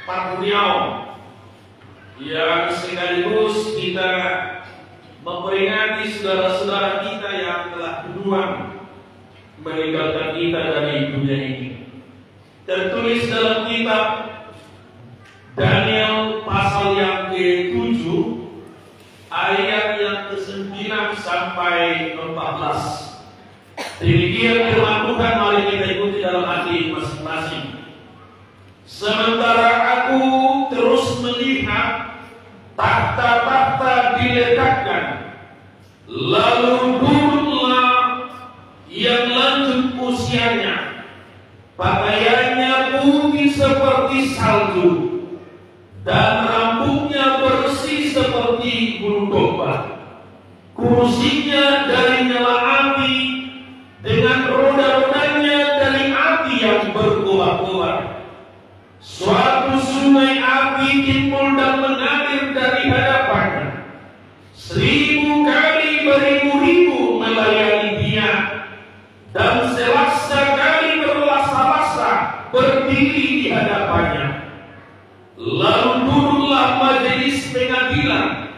Pak Kurniawan, yang sekaligus kita memperingati saudara-saudara kita yang telah berjuang meninggalkan kita dari dunia ini. Tertulis dalam kitab Daniel pasal yang ke-7 ayat yang ke-9 sampai 14. Demikian firman Tuhan, mari kita ikuti dalam hati masing-masing. Sementara aku terus melihat takhta-takhta diletakkan, lalu duduklah yang lanjut usianya, pakaiannya putih seperti salju, dan rambutnya bersih seperti bulu domba. Kursinya dari nyala api, dengan roda-rodanya dari api yang berkobar-kobar. Suatu sungai api timbul dan mengalir dari hadapannya. 1000 kali beribu-ribu melayani dia, dan selasa kali berlasa-lasa berdiri di hadapannya. Lalu duduklah majelis pengadilan,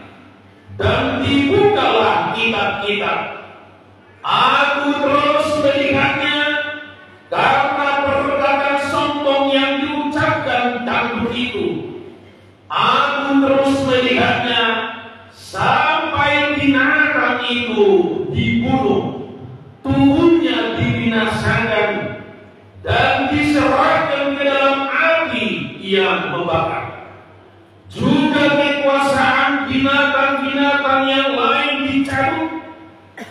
dan dibukalah kitab-kitab. Aku terus melihatnya, karena perkataan sombong yang diucapkan tangguh itu. Aku terus melihatnya sampai binatang itu dibunuh, tubuhnya dibinasakan, dan diserahkan ke dalam api yang membakar. Juga kekuasaan binatang-binatang yang lain dicabut,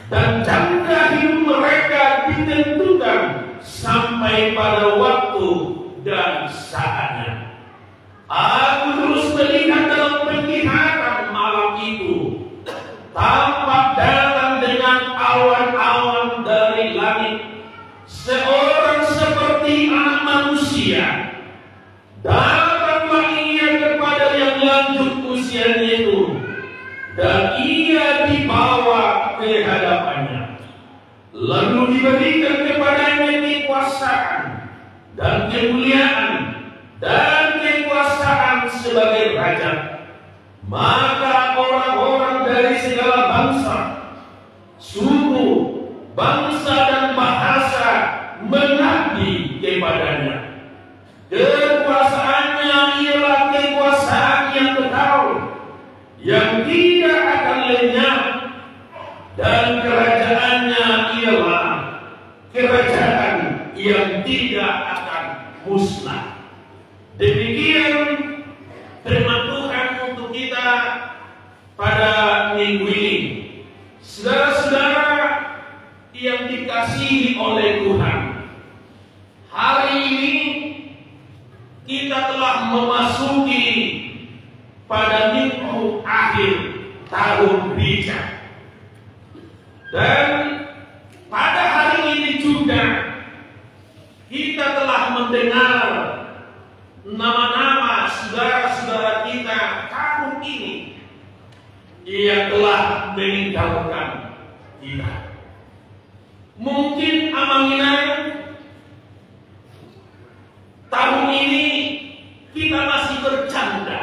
dan jangka hidup mereka ditentukan sampai pada waktu dan saatnya. Aku terus melihat dalam penglihatan malam itu, tampak datang dengan awan-awan dari langit seorang seperti anak manusia. Datanglah ia kepada yang lanjut usianya itu, dan ia dibawa ke hadapannya. Lalu diberikan kepadanya kekuasaan dan kemuliaan dan kekuasaan sebagai raja. Maka orang-orang dari segala bangsa, suku, bangsa dan bahasa mengabdi kepadanya. Kekuasaannya ialah kekuasaan yang kekal, yang tidak akan lenyap, dan kerajaannya ialah kerajaan yang tidak akan musnah. Demikian firman Tuhan untuk kita pada minggu ini. Saudara-saudara yang dikasihi oleh Tuhan, hari ini kita telah memasuki pada minggu akhir tahun bijak. Dan pada hari ini juga kita telah mendengar nama-nama saudara-saudara kita tahun ini yang telah meninggalkan kita. Mungkin amanginan tahun ini kita masih bercanda,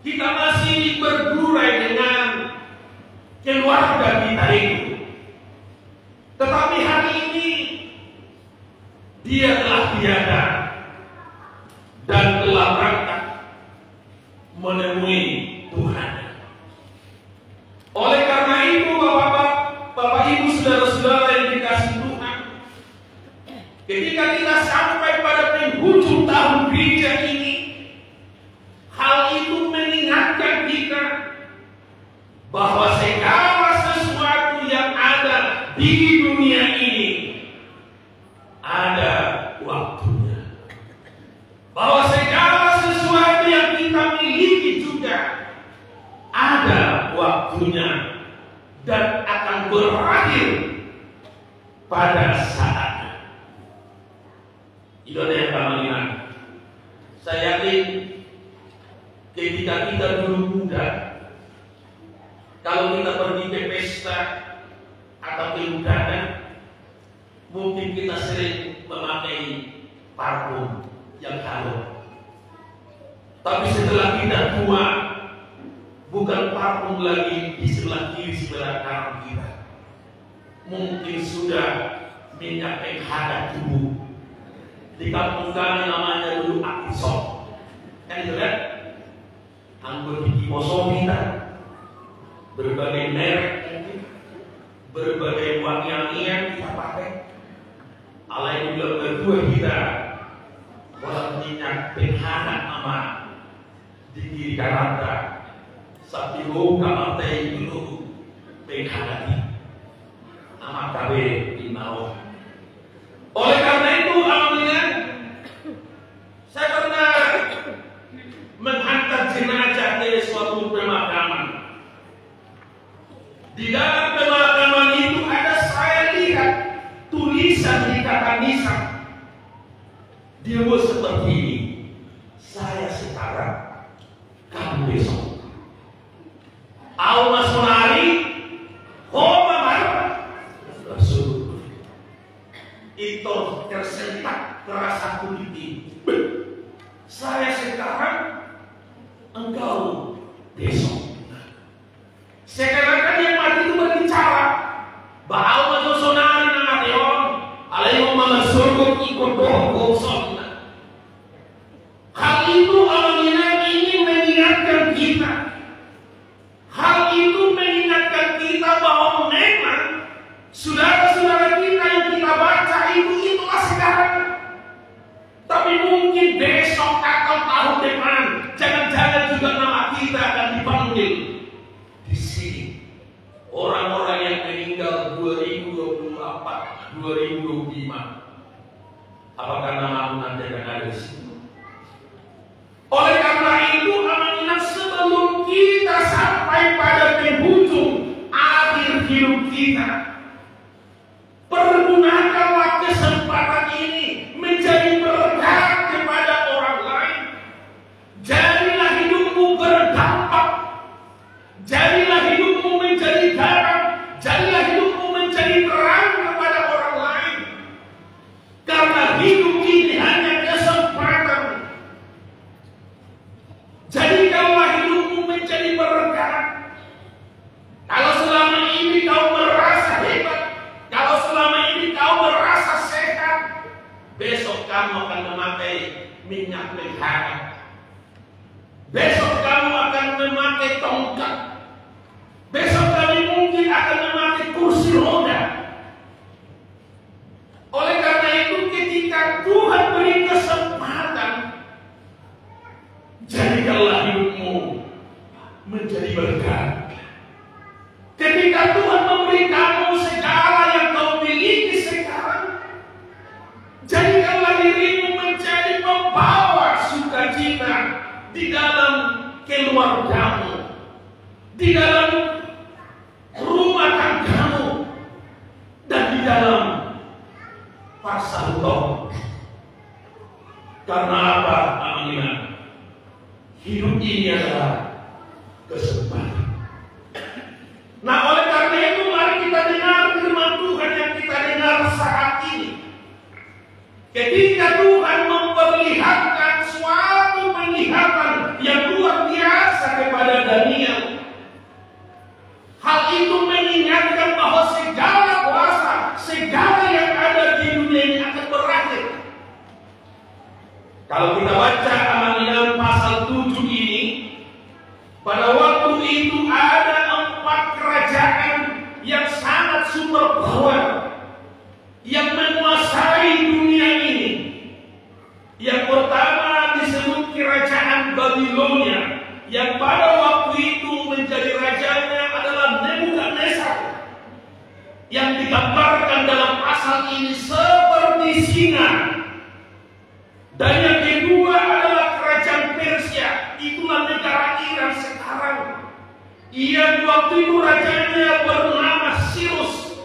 kita masih bergurai dengan keluarga kita itu. Tetapi hari ini dia telah tiada dan telah berangkat menemui Tuhan. Oleh karena itu, Bapak Ibu, saudara-saudara yang dikasihi Tuhan, ketika kita sampai pada penghujung tahun bijak ini, hal itu mengingatkan kita bahwa segala sesuatu yang ada di dunia ini ada waktunya. Bahwa segala sesuatu yang kita miliki juga ada waktunya dan akan berakhir pada saatnya. Itu yang kami lihat. Saya yakin ketika kita dulu muda, kalau kita pergi ke pesta atau ke undangan, mungkin kita sering memakai parfum yang harum. Tapi setelah kita tua, bukan parfum lagi di sebelah kiri sebelah kanan kita. Mungkin sudah minyak penghangat tubuh. Di kampung kami namanya dulu Akisok. Kan itu kan? Anggur gigi kosong kita. Berbagai merek, berbagai wangian kita pakai. Alai juga berdua kita. Walau minyak penghangat aman di kiri kanan kita. Sapi buka mati dulu penghangat amat kabe di bawah. Oleh karena itu, alhamdulillah, saya pernah menghantar jenazah ke suatu pemakaman. Di dalam pemakaman itu ada saya lihat tulisan di kata nisan. Dia buat seperti ini. Saya sekarang, kamu besok. Au masonari, homa marah. Itu tersentak terasa kuliti. Saya sekarang, engkau besok. Sekarang kan yang mati itu berbicara. Bahau masonari nama teon, alaihi mama surga ikut bohong. Hal itu alamiah ini mengingatkan kita. Hal itu mengingatkan kita bahwa memang saudara-saudara kita yang kita baca itulah sekarang. Tapi mungkin besok atau tahun depan, jangan-jangan juga nama kita akan dipanggil di sini. Orang-orang yang meninggal 2024, 2025, apakah namamu nanti akan ada di sini? Oleh karena itu, amanah sebelum kita sampai pada penghujung akhir hidup kita, pergunakanlah kesempatan ini menjadi berkat kepada orang lain. Jadilah hidupmu berdampak. Jadilah hidupmu menjadi garam. Jadilah hidupmu menjadi terang kepada orang lain. Karena hidup ini hanya kesempatan. Jadikanlah hidupmu menjadi berkat. Kalau selama ini kau merasa hebat, kalau selama ini kau merasa sehat, besok kamu akan memakai minyak penghangat. Besok kamu akan memakai tongkat. Besok kami mungkin akan memakai kursi roda. Oleh karena itu, ketika Tuhan beri kesempatan, jadikanlah hidupmu menjadi berkat. Ketika Tuhan memberi kamu segala yang kau miliki sekarang, jadikanlah dirimu menjadi pembawa sukacita di dalam keluargamu, di dalam rumah tanggamu, dan di dalam pasangan. Karena apa, Aminah? Hidup ini adalah kesempatan. Nah, oleh karena itu mari kita dengar firman Tuhan yang kita dengar saat ini. Ketika Tuhan memperlihatkan suatu penglihatan yang luar biasa kepada Daniel, hal itu mengingatkan bahwa segala kuasa, segala yang ada di dunia ini akan berakhir. Kalau kita baca Al-An'am pasal 7 ini, pada waktu itu ada 4 kerajaan yang sangat super power yang menguasai dunia ini. Yang pertama disebut kerajaan Babilonia, yang pada waktu itu menjadi rajanya adalah Nebukadnezar, yang digambarkan dalam pasal ini seperti singa. Dan yang kedua adalah kerajaan Persia, itulah negara Iran sekarang. Yang waktu itu rajanya bernama Cyrus,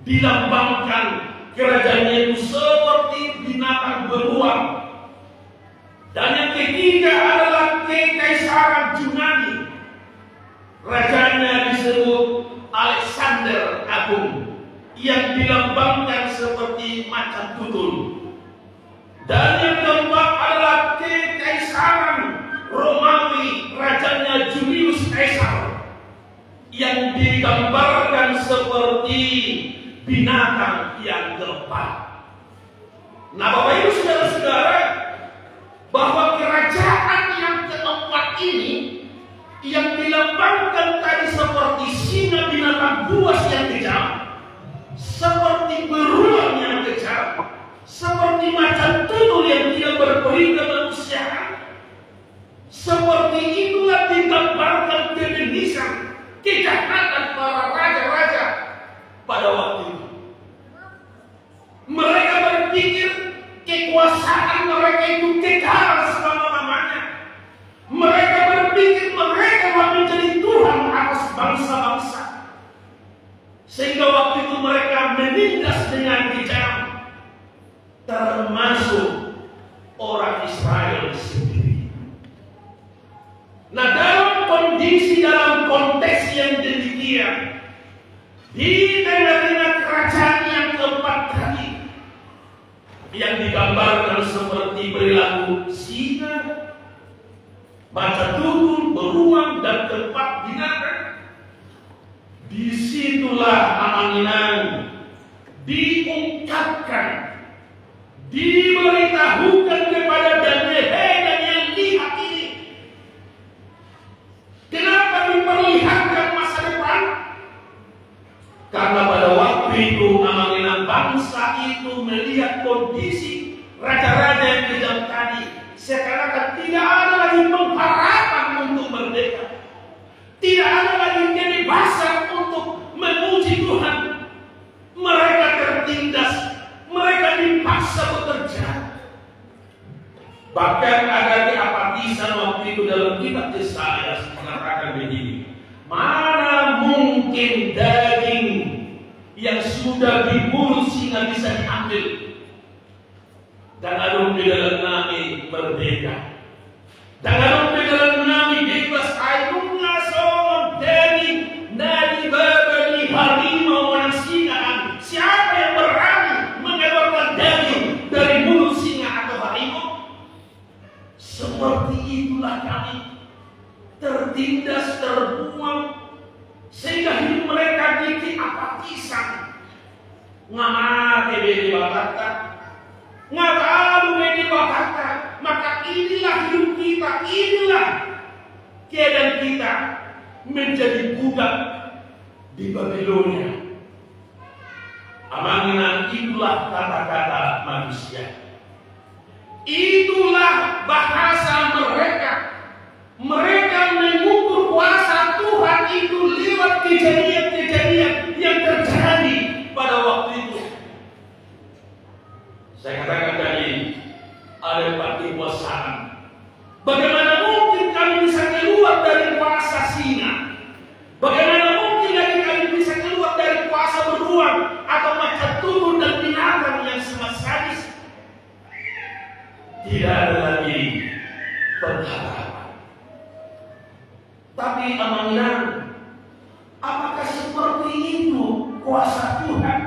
dilambangkan kerajaannya itu seperti binatang beruang. Dan yang ketiga adalah Kekaisaran Yunani, rajanya disebut Alexander Agung, yang dilambangkan seperti macan tutul. Dan yang keempat adalah Kekaisaran binatang yang keempat. Nah, Bapak Ibu saudara-saudara, bahwa kerajaan yang keempat ini yang dilambangkan tadi seperti singa binatang buas yang kejam, seperti beruang yang kejam, seperti macan tutul yang tidak berperi kemanusiaan. Seperti itulah digambarkan kebenisan, kejahatan para raja-raja pada waktu itu. Mereka berpikir kekuasaan mereka itu kekal selama-lamanya. Mereka berpikir mereka akan menjadi Tuhan atas bangsa-bangsa. Sehingga waktu itu mereka menindas dengan kejam, termasuk orang Israel sendiri. Nah, dalam konteks yang demikian, di tengah-tengah kerajaan yang keempat tadi, yang digambarkan seperti perilaku singa, macan tutul, beruang, dan keempat binatang, disitulah amanginan diungkapkan, diberitahukan kepada Daniel, hei Daniel, lihat ini. Kenapa diperlihatkan masa depan? Karena pada waktu itu amanginan bangsa itu melihat kondisi raja-raja yang kejam tadi, seakan-akan tidak ada lagi pengharapan untuk merdeka, tidak ada lagi kebebasan untuk memuji Tuhan. Mereka tertindas, mereka dipaksa bekerja. Bahkan ada keapatisan waktu itu dalam kitab Yesaya mengatakan begini, mana mungkin daging yang sudah diburu singa bisa diambil dan adung di dalam nami merdeka, dan adung di dalam nami bebas. Ayunga soal daging nadi babani harimau dan singa. Siapa yang berani mengeluarkan daging dari mulut singa atau harimau? Seperti itulah kami, tertindas, terbuang, sehingga hidup mereka diapatisan. Ngamate bedi wakata, ngatalu bedi wakata. Maka inilah hidup kita, inilah keadaan kita, menjadi budak di Babilonia. Amanginan itulah kata-kata manusia, itulah bahasa mereka. Mereka mengukur kuasa Tuhan itu lewat kejadian-kejadian yang terjadi pada waktu itu. Saya katakan tadi, ada pertimbangan. Bagaimana mungkin kami bisa keluar dari kuasa singa? Bagaimana mungkin lagi kami bisa keluar dari kuasa beruang atau macan tutul dan binatang yang sangat sadis? Tidak ada lagi pengharapan. Tapi amanginan, apakah seperti itu kuasa Tuhan?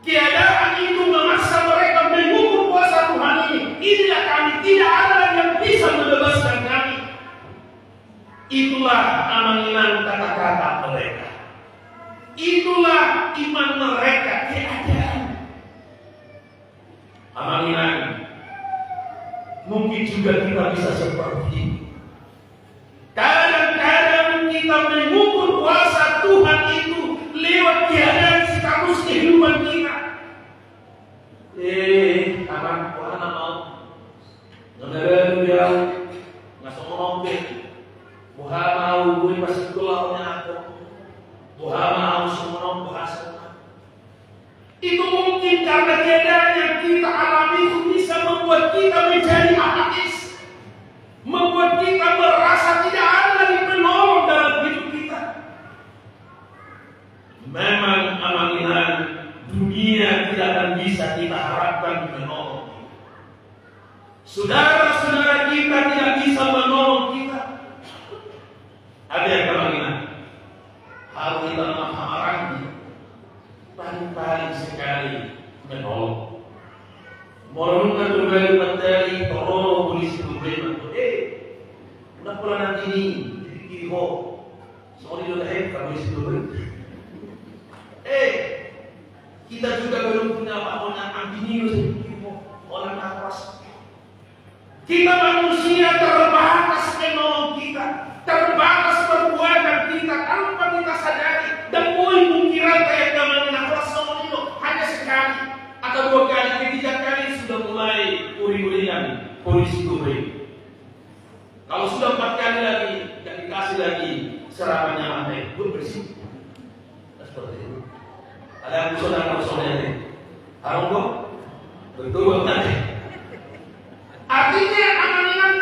Keadaan itu memaksa mereka mengukur kuasa Tuhan ini. Inilah kami, tidak ada yang bisa membebaskan kami. Itulah amanginan kata-kata mereka. Itulah iman mereka, keadaan. Amanginan, mungkin juga kita bisa seperti ini. Kadang-kadang kita mengukur kuasa Tuhan itu lewat keadaan status kehidupan kita. Kapan Tuhan mau ngedaran dia nggak semua Tuhan mau gue pas sekolahnya aku, Tuhan mau semua bahasa. Itu mungkin karena keadaan yang kita alami itu bisa membuat kita menjadi apatis, membuat kita merasa tidak ada lagi penolong dalam hidup kita. Memang amanginan dunia tidak akan bisa kita harapkan menolong. Saudara-saudara kita tidak bisa menolong kita. Ada yang amanginan harus kita mengharapkan paling sekali menolong. Morongkan kembali materi tolong polisi problema. Udah pula nanti ini kiri ho. Soalnya udah polisi problema. Kita manusia terbatas teknologi kita, terbatas perbuatan kita tanpa kita sadari. Dan mulai mungkiran kayak gambarnya Rasul itu hanya sekali atau 2 kali, ketiga kali sudah mulai uring-uringan polisi kuring. Kalau sudah 4 kali lagi, yang dikasih lagi serapannya lantai, bersih. Seperti itu. Ada yang saudara-saudara ini, harus betul nanti. Artinya anak-anak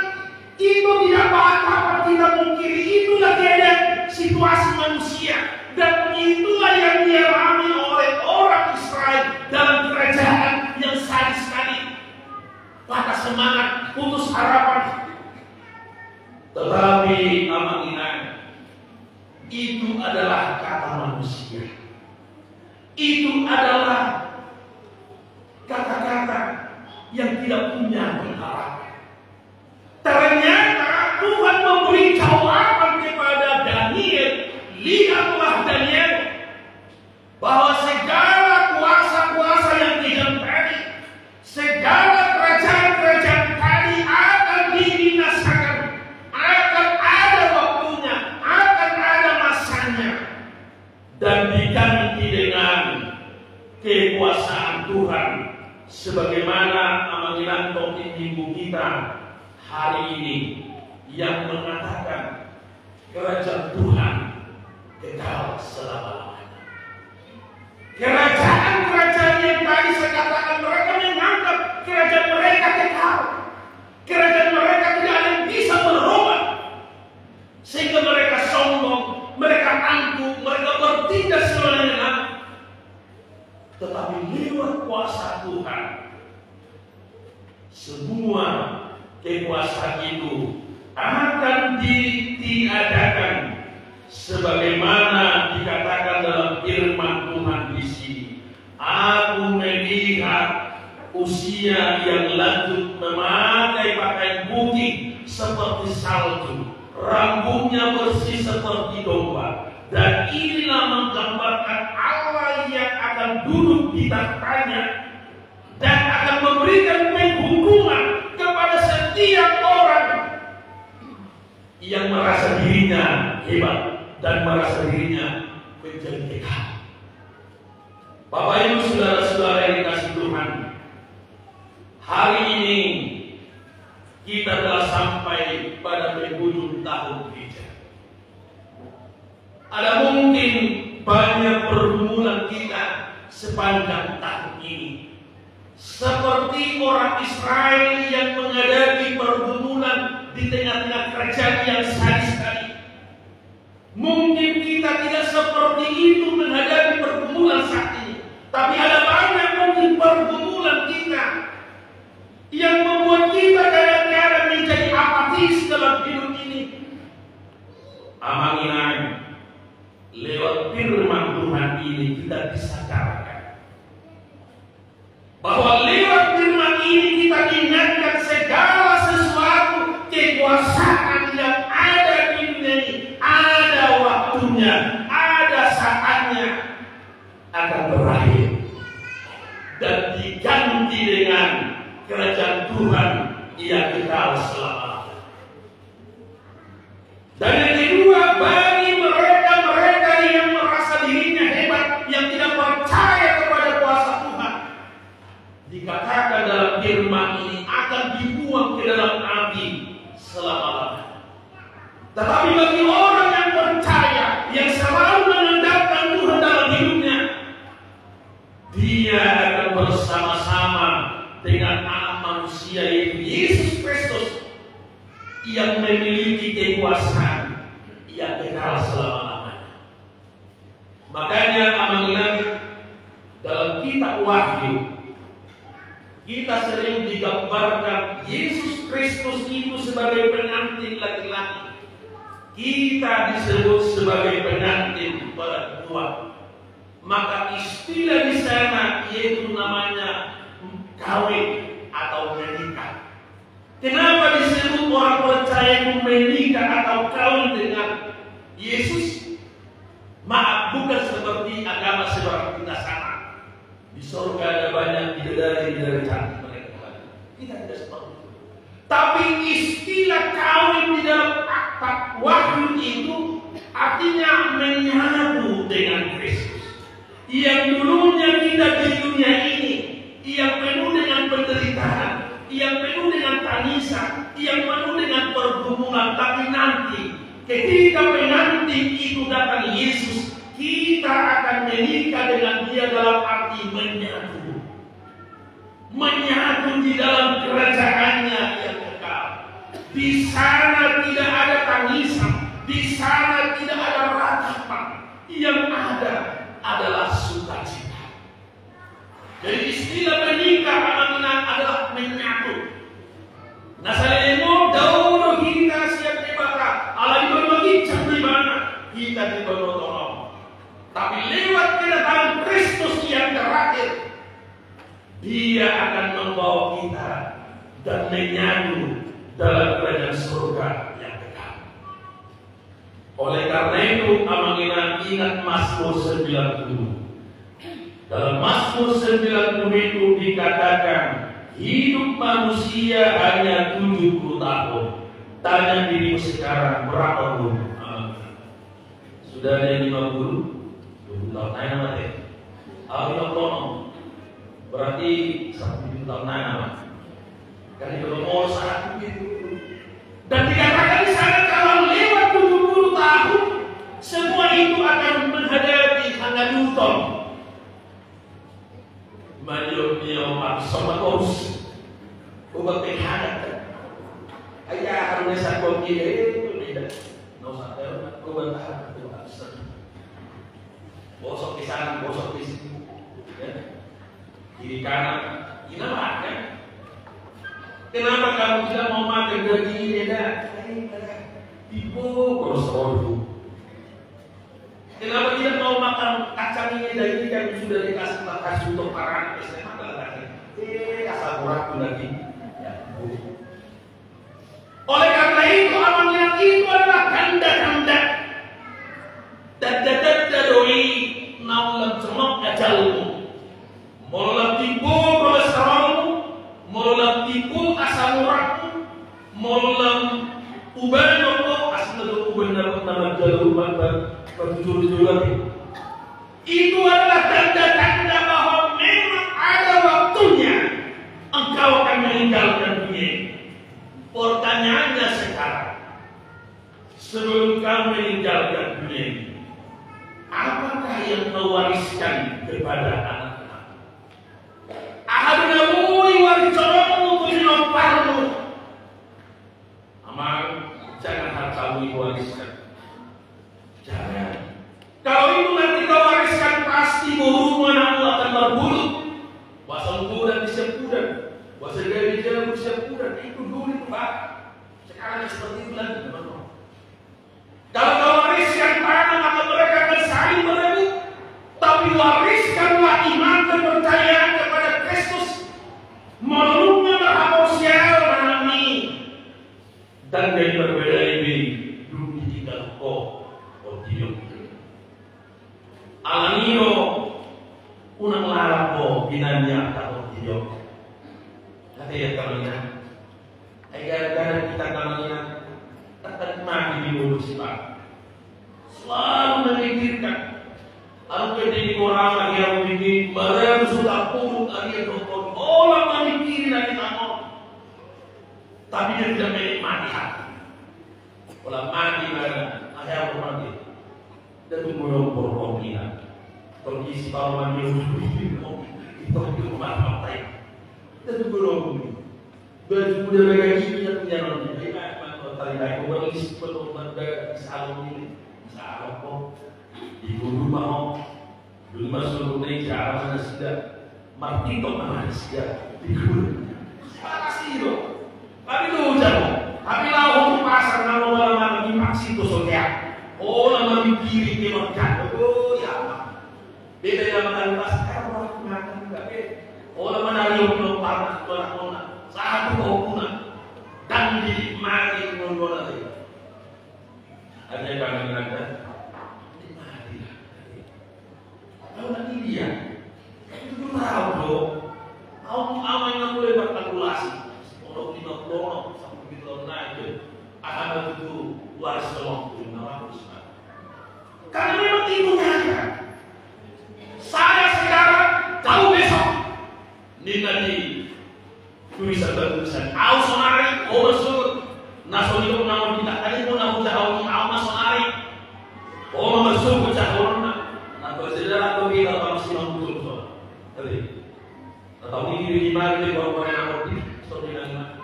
itu tidak apa-apa kita mungkiri, itulah keadaan situasi manusia dan itulah yang dialami oleh orang Israel dalam kerajaan yang sadis sekali, patah semangat, putus harapan. Tetapi anak-anak itu adalah kata manusia, itu adalah kata-kata yang tidak punya pengharapan. Ternyata Tuhan memberi jawaban kepada Daniel. Lihatlah Daniel, bahwa segala kuasa-kuasa yang kejam tadi, segala kerajaan-kerajaan tadi akan dibinasakan, akan ada waktunya, akan ada masanya, dan diganti dengan kekuasaan Tuhan. Sebagaimana amanilan topik minggu kita hari ini yang mengatakan kerajaan Tuhan kekal selama-lamanya. Kerajaan-kerajaan yang tadi saya katakan, mereka menganggap kerajaan mereka kekal, kerajaan mereka tidak ada yang bisa berubah, sehingga mereka sombong, mereka angkuh, mereka bertindak semena-mena. Tetapi lewat kuasa Tuhan, semua kekuasaan itu akan ditiadakan sebagaimana dikatakan dalam firman Tuhan di sini. Aku melihat usia yang lanjut memakai pakaian putih seperti salju, rambutnya bersih seperti domba, dan inilah menggambarkan Allah yang akan duduk di tahtanya dan akan memberikan penghukuman kepada setiap orang yang merasa dirinya hebat dan merasa dirinya menjadi kekal. Bapak Ibu saudara-saudara yang dikasihi Tuhan, hari ini kita telah sampai pada penghujung tahun gereja. Ada mungkin banyak pergumulan kita sepanjang tahun ini, seperti orang Israel yang menghadapi pergumulan di tengah-tengah kerajaan yang sadis sekali. Mungkin kita tidak seperti itu menghadapi pergumulan saat ini, tapi ada banyak mungkin pergumulan kita yang membuat kita kadang-kadang menjadi apatis dalam hidup ini. Amanginai, lewat firman Tuhan ini kita disadarkan bahwa lewat firman ini kita diingatkan segala sesuatu kekuasaan yang ada di dunia ini ada waktunya, ada saatnya akan berakhir dan diganti dengan kerajaan Tuhan yang kekal selama-lamanya. Dan yang kedua, bagi mereka yang merasa dirinya hebat, yang tidak percaya kepada kuasa Tuhan, dikatakan dalam firman ini akan dibuang ke dalam api selama-lamanya. Tetapi bagi orang yang percaya, yang selalu mengandalkan Tuhan dalam hidupnya, dia akan bersama-sama dengan anak manusia yaitu Yesus Kristus yang memiliki kekuasaan yang kekal selama-lamanya. Makanya amanginan dalam kitab Wahyu kita sering digambarkan Yesus Kristus itu sebagai pengantin laki-laki, kita disebut sebagai pengantin perempuan. Maka istilah di sana yaitu namanya kawin atau menikah. Kenapa disebut orang percaya itu menikah atau kawin dengan Yesus? Maaf, bukan seperti agama seperti kita sana. Di surga ada banyak bidadari cantik mereka. Kita tidak seperti itu. Tapi wahyu itu artinya menyatu dengan Kristus. Yang dulunya kita di dunia ini, yang penuh dengan penderitaan, yang penuh dengan tangisan, yang penuh dengan pergumulan, tapi nanti ketika penanti itu datang Yesus, kita akan menikah dengan Dia dalam arti menyatu. Menyatu di dalam kerajaannya yang kekal. Di sana tidak ada tangisan, di sana tidak ada ratapan. Yang ada adalah sukacita. Jadi istilah menikah adalah menyatu. Nah saya mau dahulu kita siap dibakar. Allah berbagi di mana kita dibertolong. Tapi lewat kedatangan Kristus yang terakhir, Dia akan membawa kita dan menyatu dalam kerajaan surga yang kekal. Oleh karena itu, amanginan ingat Mazmur 90. Dalam Mazmur 90 itu dikatakan, hidup manusia hanya 70 tahun. Tanya dirimu sekarang berapa umur? Sudah ada 50 tahun lain apa deh? Berarti 1 tahun lain. Kan itu mau saat itu. Dan dikatakan di sana kalau lewat 70 tahun, semua itu akan menghadapi hangaduton. Mayornya sama kos, ubat penghadap. Ayah harusnya satu itu beda. Nggak usah tahu, ubat penghadap itu absen. Bosok di sana, bosok di sini. Kiri kanan, ini apa kan? Kenapa kamu tidak mau makan gaji ini dah? Ibu kolesterol. Kenapa tidak mau makan kacang ini dari yang sudah dikasih makan untuk para anak SMA lagi? Asal kurang lagi. Oleh karena itu, amalnya itu adalah tanda-tanda. Tanda-tanda doi naulam semak ajalmu. Mula tipu kolesterolmu, mula tipu asam uratmu, mula ubanomu asal uban dalam nama jalur berjujur lagi. Itu adalah tanda-tanda bahwa memang ada waktunya engkau akan meninggalkan dunia. Pertanyaannya sekarang, sebelum kau meninggalkan dunia, apakah yang kau wariskan kepada anak? Ahadunamui warisomu kuminopparmu. Amal, jangan hartamu wariskan. Jangan. Kalau itu nanti kau wariskan, pasti burung anak Allah akan berbulu. Wasal kudan bisa kudan, wasal dari jalan bisa kudan. Itu dulu itu Pak. Sekarang seperti itu lagi teman-teman. Kalau kau wariskan tanah, maka mereka akan saling berebut. Tapi wariskanlah iman kepercayaan kepada Kristus. Meluknya berhapusial menami. Dan dari berbeda ini, dunia tidak kok. Alanio unang lalapo binanya atau tidak. Kata ya kawannya, agar kita kawannya takkan mati di mulut si Pak. Selalu memikirkan, aku jadi orang yang bikin barang sudah pun ada dokter. Orang memikirin lagi tamu, tapi dia tidak menikmati hati. Kalau mati barang, ada yang mati. Dan mengurung perkongkinan kondisi bawah mandi itu di rumah partai dan mengurung baju muda bagi punya nanti tadi aku berisi penumpang dari salon ini salon di rumah dulu masuk naik jalan mana sudah martito mana sudah di rumah pasti itu tapi itu jauh tapi lawan pasar nama malam di maksi itu soalnya. Oh, nama mikiri dia makan. Oh, ya Allah. Beda yang makan pas. Kalau makan enggak beda. Oh, nama nari belum panas tolak satu kau punah dan dinikmati nonton lagi. Ada yang mengatakan nikmati. Kalau nanti dia itu tahu dong. Awak yang boleh berkalkulasi. Orang 50 sampai gitu naik. akan itu waris waktu karena memang itu nyata. Saya sekarang tahu besok ini nanti tulisan sonari masuk nasoni ko namun kita kali mo na usahaw ni sonari masuk usahaw na saudara ko kita pasti mampu so. Tadi atau ini di mana di bawah nama di story nama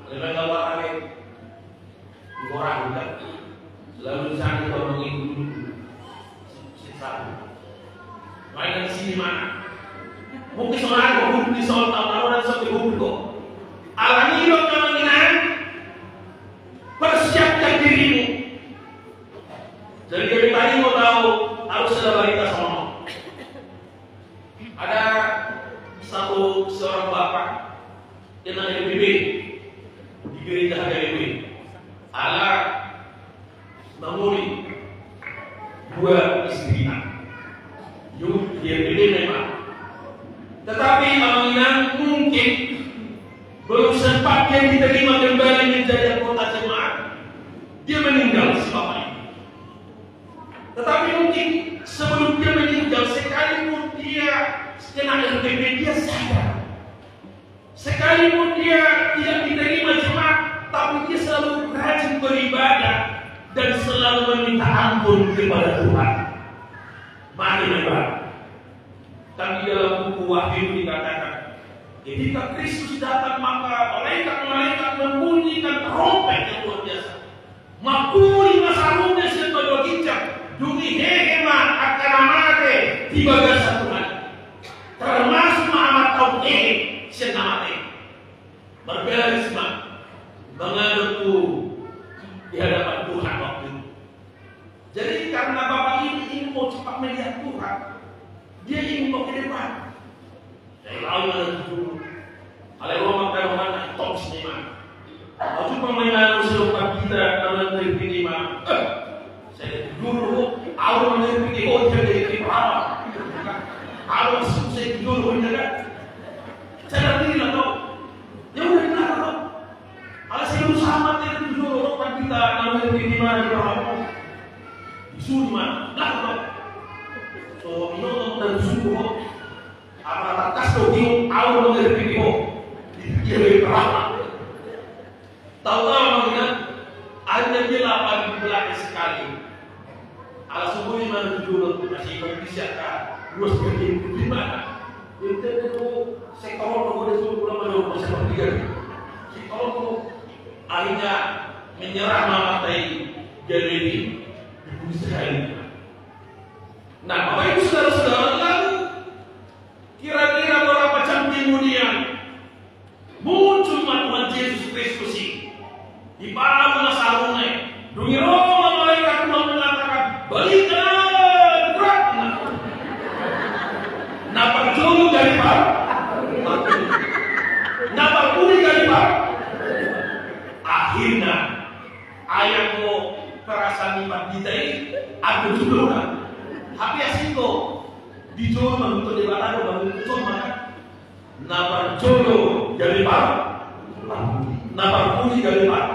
lebih awal orang kita lalu sana kalau mengikuti sisa lain di sini mana mungkin soal hukum di soal tahun sampai hukum kok alami hidup kemungkinan persiapkan dirimu. Jadi dari tadi mau tahu harus ada balita sama ada seorang bapak yang namanya BB di gereja HGB ala memori dua istrinya yuk dia BB memang tetapi kemungkinan mungkin belum sempat dia diterima kembali menjadi anggota jemaat. Dia meninggal si bapak ini. Tetapi mungkin sebelum dia meninggal, sekalipun dia kena LPP, dia sadar. Sekalipun dia tidak diterima jemaat, tapi dia selalu rajin beribadah dan selalu meminta ampun kepada Tuhan. Mari memang. Tapi dalam buku Wahyu dikatakan, ketika Kristus datang maka malaikat-malaikat membunyikan trompet yang luar biasa. Makuli masarungnya sebagai hijab, dumi hehema akan amate di bagasan Tuhan. Termasuk Muhammad Tauhid senamate. Berberisma mengadopku di hadapan Tuhan waktu itu. Jadi karena bapak ini ingin mau cepat melihat Tuhan, dia ingin mau ke depan. Saya tahu mana itu. Kalau Roma kalau mana top sinema. Waktu pemain usul kita dalam negeri lima. Saya dulu awal negeri hotel dari berapa? Awal saya dulu kan. Saya nanti lah tau. Ya udah kita tau. Kalau saya dulu sama tidak dulu kan kita dalam negeri lima di berapa? Disuruh mana? Lah tau. So ini dan disuruh. Apa atas tuh awal negeri lima. Dia lebih berapa? Tahu-tahu mengingat hanya dia 8 bulan sekali. Ala subuhnya mana dulu masih kompetisi kan? Dua sekali di mana? Itu sektor itu sudah pulang pada sektor 3. Sektor itu akhirnya menyerah memakai jadi di sekali. Nah, Bapak Ibu saudara-saudara, lalu kira-kira berapa jam kemudian muncul Tuhan Yesus Kristus di bawah sarungnya. Demi Roma malaikat Tuhan mengatakan, balikan berat. Napa jauh dari Pak? Napa pulih dari Pak? Akhirnya ayahku perasaan iman kita ini aku juga kan. Tapi asiko dijual untuk dibatakan bangun itu mana? Napa jauh dari Pak? Napa pulih dari Pak?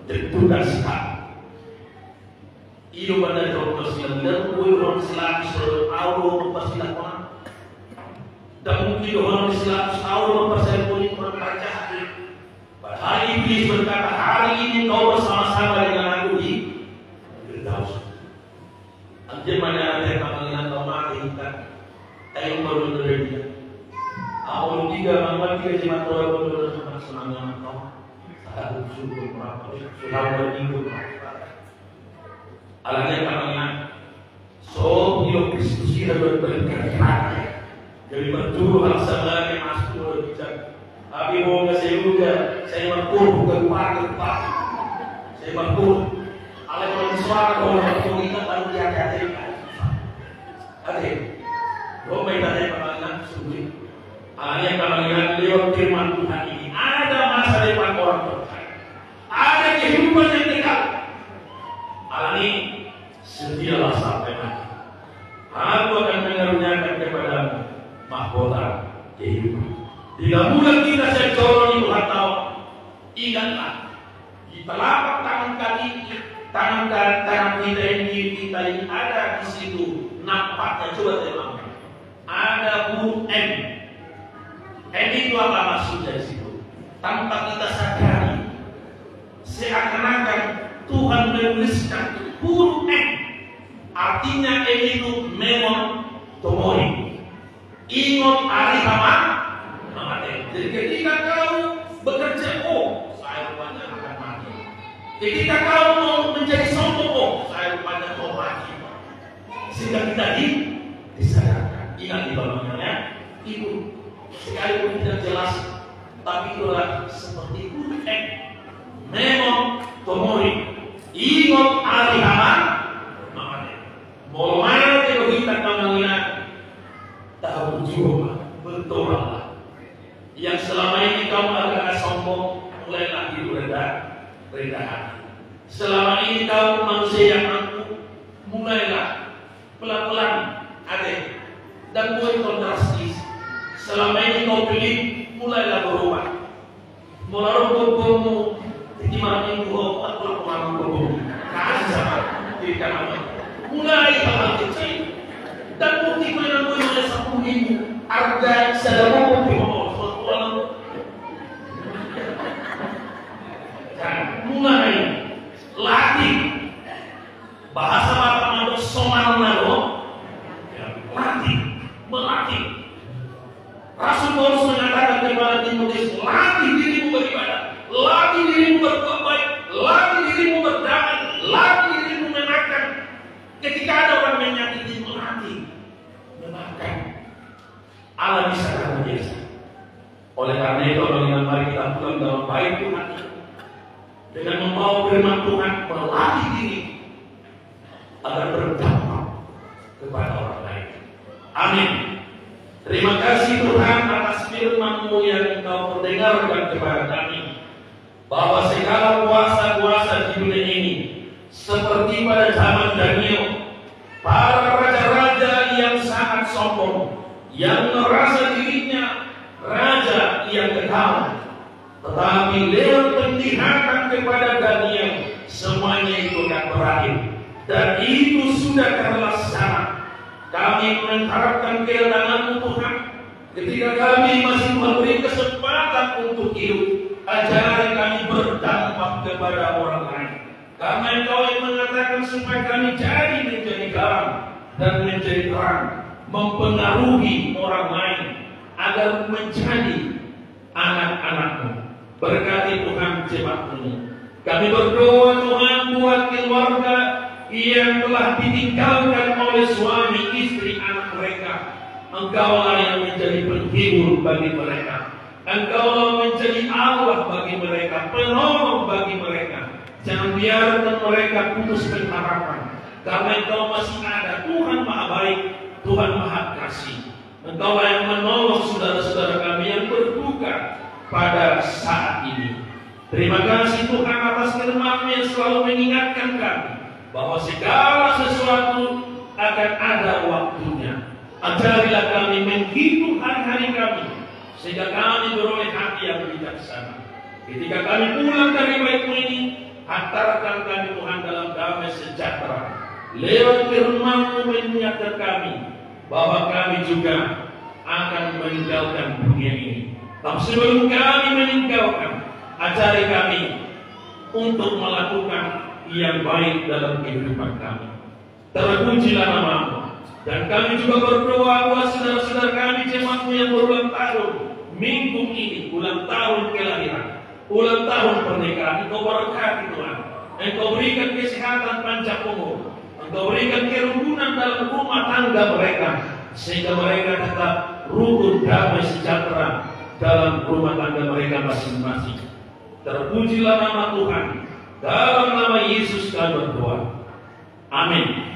Tentukan sekali. Iyo pada jauh kesian dan kue orang Islam seawal pasti lakukan. Dan mungkin orang Islam seawal pasti boleh berbaca. Padahal iblis berkata hari ini kau bersama-sama dengan aku di Firdaus. Anjir mana ada yang panggilan kau mati kan? Ayo baru terjadi. Awal 3 malam 3 jam atau baru senang-senangnya kau. Aku syukur berapa sudah minggu alanya karena so hidup Kristus kita berberkat jadi betul hal sama yang masuk berbicara tapi mau nggak saya mampu bukan pak saya mampu alanya kalau suara kalau mampu kita baru diangkat ada lo main tanya pengalaman sulit alanya pengalaman lewat firman Tuhan ini ada masa depan orang ada kehidupan yang dekat. Alami sedialah sampai mati. Aku akan mengaruniakan kepadamu mahkota kehidupan. 3 bulan kita secoroni Tuhan tahu. Ingatlah Di telapak tangan kanan kita ini ada di situ nampaknya, coba tengok, ada huruf M. M itu apa maksudnya di situ? Tanpa kita sadari, seakan-akan Tuhan menuliskan huruf M. Artinya M itu memon tomori. Ingot hari haman. Jadi ketika kau bekerja, oh saya rupanya akan mati. Ketika kau mau menjadi sombong, oh saya rupanya mau mati. Sehingga kita disadarkan. Ingat di bawahnya itu sekalipun tidak jelas, tapi itulah seperti huruf M. Memon tomori. Ingot hari haman. Mau mana kita mengenai tahu juga berdoalah. Yang selama ini kamu agak sombong, mulailah hidup rendah hati. Selama ini kamu manusia yang angkuh, mulailah pelan-pelan adek dan buat drastis. Selama ini kau pilih, mulailah berubah. Mulai berbohong di mana minggu atau malam berbohong. Kasar di kanan. Mulai hal kecil dan bukti mana boleh 10.000 harga sedang bukti mulai latih bahasa mata somal nado melatih. Rasul Paulus mengatakan kepada Timotius, latih dirimu beribadah, latih dirimu berbuat baik, latih dirimu berdamai, latih dirimu menyenangkan. Ketika ada orang menyakiti, melatih, menyenangkan, Allah bisa kamu biasa. Oleh karena itu, mari kita pulang dalam baik Tuhan dengan membawa firman Tuhan, melatih diri agar berdampak kepada orang lain. Amin. Terima kasih Tuhan atas firman-Mu yang Engkau perdengarkan kepada kami, bahwa segala kuasa-kuasa di dunia ini, seperti pada zaman Daniel, para raja-raja yang sangat sombong, yang merasa dirinya raja yang kekal, tetapi lewat penglihatan kepada Daniel, semuanya itu akan berakhir, dan itu sudah terlaksana. Kami mengharapkan kedatangan-Mu Tuhan, ketika kami masih memberi kesempatan untuk hidup, ajari kami berdampak kepada orang lain. Karena Engkau yang mengatakan supaya kami menjadi garam dan menjadi terang, mempengaruhi orang lain agar menjadi anak-anak-Mu. Berkati Tuhan jemaat-Mu. Kami berdoa Tuhan buat keluarga yang telah ditinggalkan oleh suami, istri, anak mereka. Engkaulah yang menjadi penghibur bagi mereka. Engkaulah menjadi Allah bagi mereka, penolong bagi mereka. Jangan biarkan mereka putus pengharapan, karena Engkau masih ada. Tuhan Maha Baik, Tuhan Maha Kasih. Engkaulah yang menolong saudara-saudara kami yang berduka pada saat ini. Terima kasih Tuhan atas firman-Mu yang selalu mengingatkan kami bahwa segala sesuatu akan ada waktunya. Ajarilah kami menghitung hari-hari kami, sehingga kami beroleh hati yang bijaksana. Ketika kami pulang dari baik-Mu ini, hantarkan kami Tuhan dalam damai sejahtera. Lewat firman-Mu mengingatkan kami bahwa kami juga akan meninggalkan dunia ini. Tapi sebelum kami meninggalkan, ajari kami untuk melakukan yang baik dalam kehidupan kami. Terpujilah nama-Mu. Dan kami juga berdoa buat saudara-saudara kami jemaat-Mu yang berulang tahun minggu ini, ulang tahun kelahiran, ulang tahun pernikahan. Engkau berkati Tuhan. Engkau berikan kesehatan panjang umur. Engkau berikan kerukunan dalam rumah tangga mereka, sehingga mereka tetap rukun, damai, sejahtera dalam rumah tangga mereka masing-masing. Terpujilah nama Tuhan. Dalam nama Yesus kami berdoa. Amin.